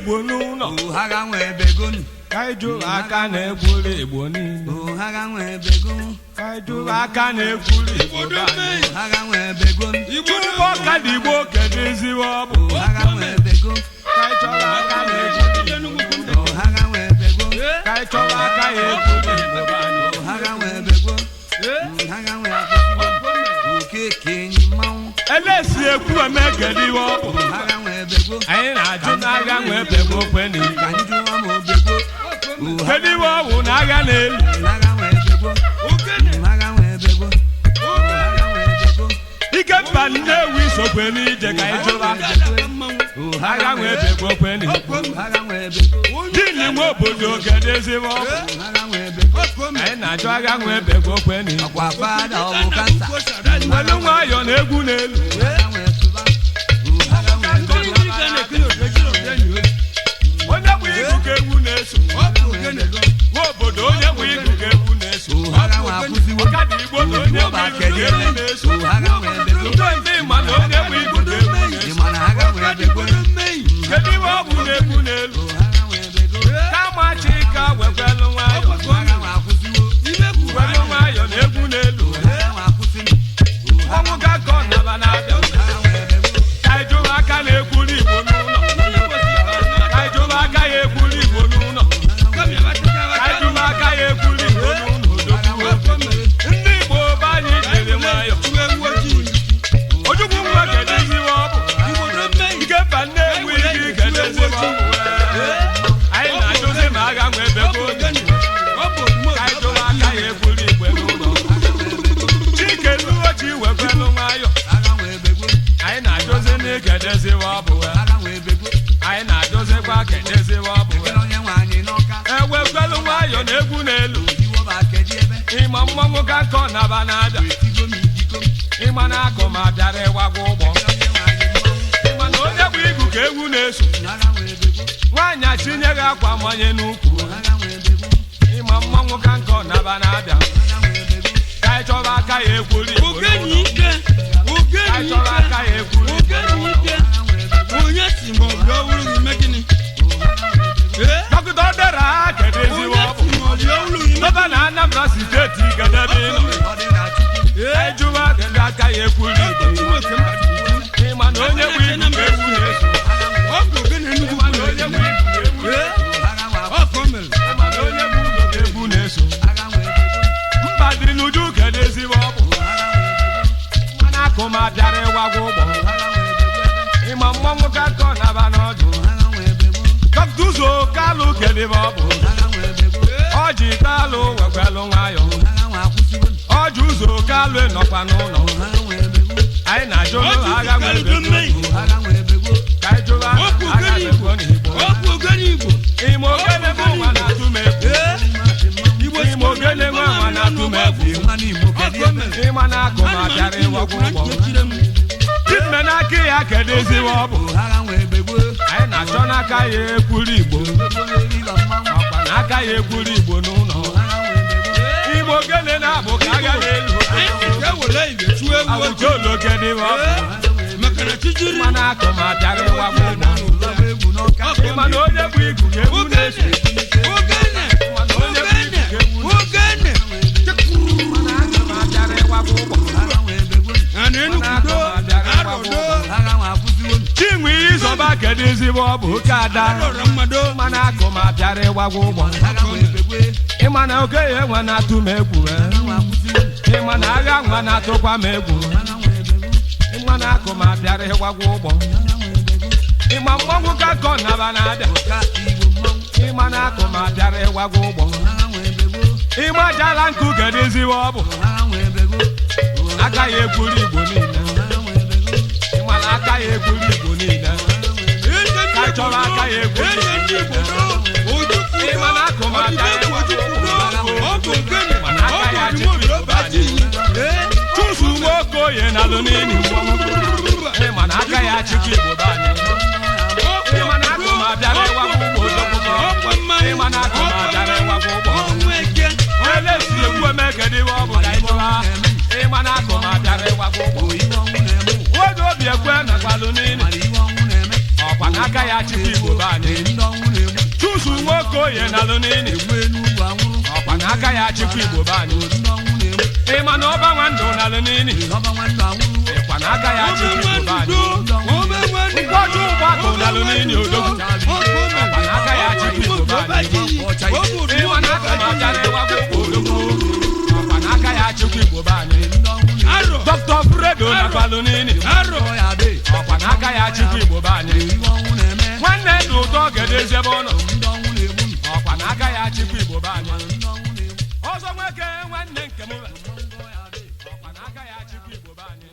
Igbo n'ụlọ Ohaga nwe begun kaiju aka na-ekwuru Igbo niile Ohaga nwe begun kaiju aka na-ekwuru Igbo Ohaga nwe begun Igbo ka dị Igbo kedu eziwo ọ bụ Ohaga nwe begun kaiju aka na-ekwuru Ohaga nwe begun kaiju aka na-ekwuru Igbo Ohaga nwe begun Ohaga nwe begun Okeke ni mawu elesi ekwu eme kedu iwe ọ bụ Ohaga nwe begun anyị na-ajụ n'agha nwe bego kweni Kanju wa mo begun kedu iwe ọ bụ na agha na-elu Ohaga nwe begun Ohaga nwe begun Ohaga nwe begun ike mba Nnewi sokwe n'ije ka anyị jụrụ agha nwe bego kweni Ohaga nwe begun dini nwe obodo kedu ezigbo ọ bụ Ohaga nwe begun anyị na-ajụ agha nwe bego kweni Akwa fada ọ bụ kansa welu nwayọ na egwu n'elu Ohaga nwe tuba Ohaga nwe begun onye bụ igu ka egwu na-eso nwa obodo onye bụ igu ka egwu na-eso Ohaga nwe akwụziwo ọkada Igbo na onye bụ igu ka egwu na-eso Ohaga nwe begun ndị ma na onye bụ igu ka egwu na-eso Imana haga nwe begun kedu iwe ọ bụ na-egwu n'elu Ohaga nwe begun kama chika wekwelu nwayọ Ohaga nwe akwụziwo welu nwayọ na egwu n'elu Ohaga nwe akwụziwo ọnwụ gakọ naba na-abịa Ohaga nwe begun kaijụrụ aka na-ekwuru Igbo n'ụlọ kaijụrụ aka ya ekwuru Igbo n'ụlọ kaijụrụ aka ya ekwuru Igbo n'ụlọ ndị Igbo be anyị jiri nwayọ Ojukwu nwa kedeziwe ọ bụ ike mba Nnewi ike kedeziwe ọ bụ anyị na-ajụzi ma agha nwe bego kaijụrụ aka ya ekwuru Igbo n'ụlọ Chike Luochi wekwelu nwayọ Ohaga nwe begun anyị na-ajụzi n'ikedeziwe ọ bụ Ohaga nwe begun anyị na-ajụzikwa kedeziwe ọ bụ Onye nwe anyị n'ọka ewekwelu nwayọ na egwu n'elu Iwo ba kedi ebe ịma mmanwụ ka nkọ naba na-abịa Etigo mi idigo ịma na akụ ma bịara ịwagwa ụgbọ Onye nwe anyị mmanwụ ịma na onye bụ igu ka egwu na-eso Ohaga nwe begun nwaanyị atinyeghị akwa manye n'ukwu Ohaga nwe begun ịma mmanwụ ka nkọ naba na-abịa Ohaga nwe begun ka anyị chọrọ aka ya ekwuru Igbo n'ụlọ. Ka anyị chọrọ aka ya ekwuru Igbo n'ụlọ. Dọkịta Odera ha kedu ezigbo ọ bụ Gọvanọ na Anambra steeti gadebe ịnọ Ọ dị na Chukwu anyị jụwa kedu aka ya ekwuru Igbo ịma na onye bụ igu ka egwu na-eso ịma na onye bụ igu ka egwu na-eso Ohaga nwe akwụziwo ịma na onye bụ igu ka egwu na-eso Ohaga nwe begun mba dị n'uju kedu ezigbo ọ bụ Ohaga nwe begun mana akụ ma bịara ịwagwa ụgbọ Ohaga nwe begun ịma mmanwụ ka nkọ naba n'ọdụ Ohaga nwe begun Dọkịta Ụzọ Kalụ kedu ebe ọ bụ Ohaga nwe begun ọjị talụ wekwelụ nwayọ Ohaga nwe akwụziwo ọjị Ụzọ Kalụ nọkwa n'ụlọ Ohaga nwe begun anyị na-ajụ agha nwere Ohaga nwe begun ka anyị jụwa agha na-egwu n'Igbo ime ogene nwe nwa na-atụ m egwu ime ogene nwe nwa na-atụ m egwu Mmanụ Igbo kedi ebe ịma na akụ ma bịara ịwagwa ụgbọ dime n'aka ya kedu ezigbo ọ bụ Ohaga nwe begun anyị na-achọ n'aka ya ekwuru Igbo Begun erila mmanwụ ọkwa n'aka ya ekwuru Igbo n'ụlọ Ohaga nwe begun ime ogene na-abụ ka agha na-elu awụcha oloke dị ọ bụ ịma na akụ ma bịara ịwagwa ụgbọ Ụlọba egwu n'ọka ịma na onye bụ igu ka egwu na-eso ịma na onye bụ igu ka egwu na-eso ịma na akụ ma bịara ịwagwa ụgbọ Ohaga nwe begun ịma na akụ ma bịara ịwagwa ụgbọ Ohaga nwe akwụziwo Chinwe Izọba kedu ezigbo ọ bụ oke ada ịma na akụ ma bịara ịwagwa ụgbọ Ohaga nwe begun ịma na okenye nwa na-atụ m egwu Ohaga nwe akwụziwo ịma na agha nwa na-atụkwa m egwu Ohaga nwe begun ịma na akụ ma bịara ịwagwa ụgbọ Ohaga nwe begun ịma mmanwụ ka nkọ naba na-abịa Ọka Igbo mmanwụ ịma na akụ ma bịara ịwagwa ụgbọ Ohaga nwe begun ịma jala nkụ kedu ezigbo ọ bụ Ohaga nwe begun aka ya ekwuru Igbo niile Ohaga nwe begun ịma na aka ya ekwuru Igbo niile ka anyị chọrọ aka ya ekwuru Igbo niile ịma na akụ ma bịara ịwagwa ụgbọ ịma na aka ya chịkwa Igbo anyị Chusu Nwokoye na alụ n'elu ịma na aka ya chịkwa Igbo anyị ịma na akụ ma bịara ịwagwa ụgbọ ịma na akụ ma bịara ịwagwa ụgbọ elesi egwu emegede ọ bụ ka anyị chọrọ ịma na akụ ma bịara ịwagwa ụgbọ oge obi ekwe na kwalụ n'elu ọkwa na aka n'aka ya chukwu Igbo be anyị chusu nwoke oye nalụ n'ini ọkwa n'aka ya chukwu Igbo be anyị ịma na ọba nwa ndụ nalụ n'ini ịkwa n'aka ya chukwu Igbo be anyị mkpọchụ ụgbakọ nalụ n'ini odogwu ọkwa n'aka ya chukwu Igbo be anyị ịma na aka ma bịara ịwagwụ odogwu ọkwa n'aka ya chukwu Igbo be anyị Dr. Fredo nakwalụ n'ini ọkwa n'aka ya chukwu Igbo be anyị nwanne dị ụtọ gedeze ebe ọ nọ ọkwa n'aka ya chukwu Igbo be anyị ọzọ nweke nwanne nke m ọkwa n'aka ya chukwu Igbo be anyị